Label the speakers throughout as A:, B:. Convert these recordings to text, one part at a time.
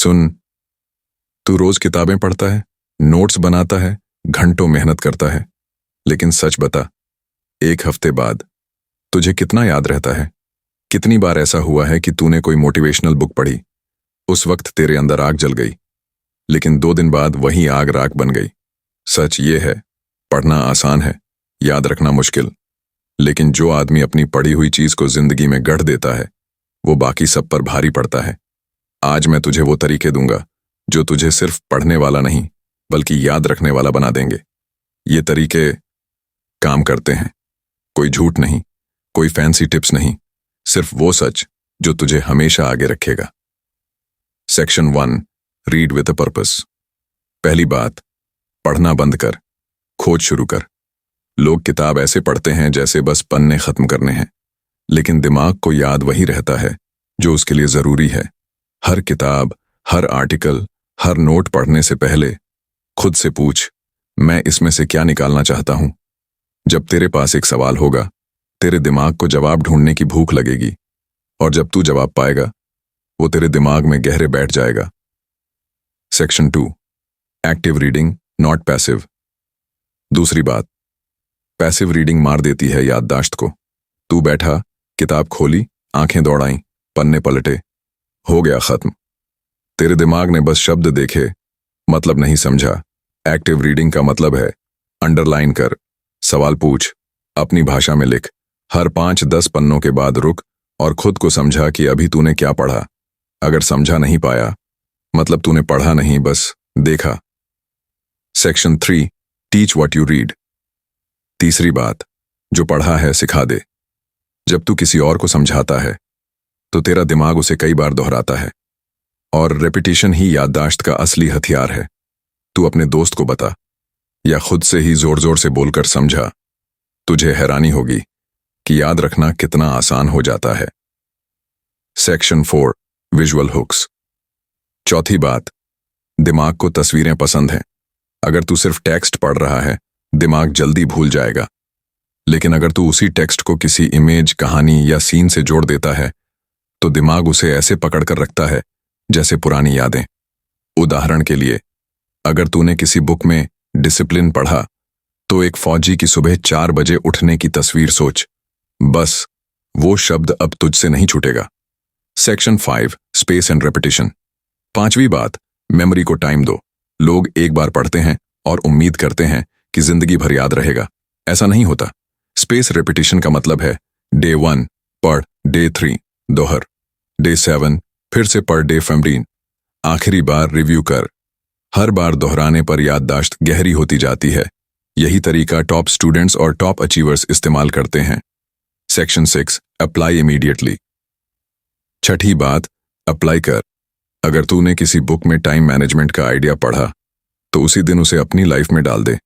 A: सुन, तू रोज किताबें पढ़ता है, नोट्स बनाता है, घंटों मेहनत करता है, लेकिन सच बता, एक हफ्ते बाद तुझे कितना याद रहता है? कितनी बार ऐसा हुआ है कि तूने कोई मोटिवेशनल बुक पढ़ी, उस वक्त तेरे अंदर आग जल गई, लेकिन 2 दिन बाद वही आग राख बन गई? सच ये है, पढ़ना आसान है, याद रखना मुश्किल। लेकिन जो आदमी अपनी पढ़ी हुई चीज को जिंदगी में गढ़ देता है, वो बाकी सब पर भारी पड़ता है। आज मैं तुझे वो तरीके दूंगा जो तुझे सिर्फ पढ़ने वाला नहीं बल्कि याद रखने वाला बना देंगे। ये तरीके काम करते हैं, कोई झूठ नहीं, कोई फैंसी टिप्स नहीं, सिर्फ वो सच जो तुझे हमेशा आगे रखेगा। Section 1, read with a purpose. पहली बात, पढ़ना बंद कर, खोज शुरू कर। लोग किताब ऐसे पढ़ते हैं जैसे बस पन्ने खत्म करने हैं, लेकिन दिमाग को याद वही रहता है जो उसके लिए जरूरी है। हर किताब, हर आर्टिकल, हर नोट पढ़ने से पहले खुद से पूछ, मैं इसमें से क्या निकालना चाहता हूं? जब तेरे पास एक सवाल होगा, तेरे दिमाग को जवाब ढूंढने की भूख लगेगी, और जब तू जवाब पाएगा, वो तेरे दिमाग में गहरे बैठ जाएगा। Section 2, active reading not passive. दूसरी बात, पैसिव रीडिंग मार देती है याददाश्त को। तू बैठा, किताब खोली, आंखें दौड़ाई, पन्ने पलटे, हो गया खत्म। तेरे दिमाग ने बस शब्द देखे, मतलब नहीं समझा। एक्टिव रीडिंग का मतलब है अंडरलाइन कर, सवाल पूछ, अपनी भाषा में लिख, हर 5-10 पन्नों के बाद रुक और खुद को समझा कि अभी तूने क्या पढ़ा। अगर समझा नहीं पाया, मतलब तूने पढ़ा नहीं, बस देखा। Section 3, teach what you read. तीसरी बात, जो पढ़ा है सिखा दे। जब तू किसी और को समझाता है तो तेरा दिमाग उसे कई बार दोहराता है, और रेपिटेशन ही याददाश्त का असली हथियार है। तू अपने दोस्त को बता या खुद से ही जोर जोर से बोलकर समझा, तुझे हैरानी होगी कि याद रखना कितना आसान हो जाता है। Section 4, visual hooks. चौथी बात, दिमाग को तस्वीरें पसंद हैं। अगर तू सिर्फ टेक्स्ट पढ़ रहा है, दिमाग जल्दी भूल जाएगा, लेकिन अगर तू उसी टेक्स्ट को किसी इमेज, कहानी या सीन से जोड़ देता है तो दिमाग उसे ऐसे पकड़ कर रखता है जैसे पुरानी यादें। उदाहरण के लिए, अगर तूने किसी बुक में डिसिप्लिन पढ़ा तो एक फौजी की सुबह 4 बजे उठने की तस्वीर सोच, बस वो शब्द अब तुझसे नहीं छूटेगा। Section 5, space and repetition. पांचवी बात, मेमोरी को टाइम दो। लोग एक बार पढ़ते हैं और उम्मीद करते हैं कि जिंदगी भर याद रहेगा। ऐसा नहीं होता। स्पेस रेपिटेशन का मतलब है डे 1 पढ़, डे 3 दोहर, डे 7 फिर से पढ़, डे 15 आखिरी बार रिव्यू कर। हर बार दोहराने पर याददाश्त गहरी होती जाती है। यही तरीका टॉप स्टूडेंट्स और टॉप अचीवर्स इस्तेमाल करते हैं। Section 6, apply immediately. छठी बात, अप्लाई कर। अगर तूने किसी बुक में टाइम मैनेजमेंट का आइडिया पढ़ा तो उसी दिन उसे अपनी लाइफ में डाल दे।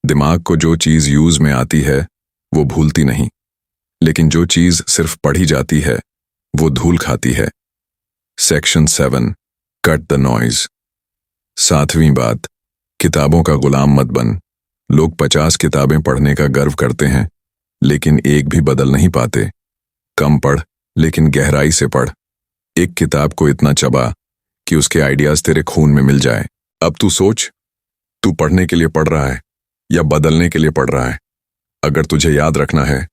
A: दिमाग को जो चीज यूज में आती है वो भूलती नहीं, लेकिन जो चीज सिर्फ पढ़ी जाती है वो धूल खाती है। Section 7, cut the noise. 7वीं बात, किताबों का गुलाम मत बन। लोग 50 किताबें पढ़ने का गर्व करते हैं, लेकिन एक भी बदल नहीं पाते। कम पढ़, लेकिन गहराई से पढ़। एक किताब को इतना चबा कि उसके आइडियाज तेरे खून में मिल जाए। अब तू सोच, तू पढ़ने के लिए पढ़ रहा है या बदलने के लिए पढ़ रहा है? अगर तुझे याद रखना है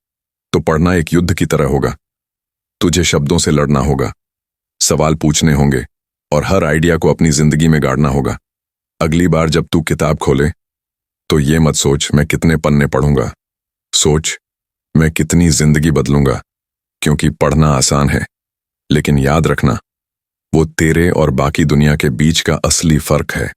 A: तो पढ़ना एक युद्ध की तरह होगा। तुझे शब्दों से लड़ना होगा, सवाल पूछने होंगे और हर आइडिया को अपनी जिंदगी में गाड़ना होगा। अगली बार जब तू किताब खोले तो ये मत सोच मैं कितने पन्ने पढ़ूंगा, सोच मैं कितनी जिंदगी बदलूंगा। क्योंकि पढ़ना आसान है, लेकिन याद रखना वो तेरे और बाकी दुनिया के बीच का असली फर्क है।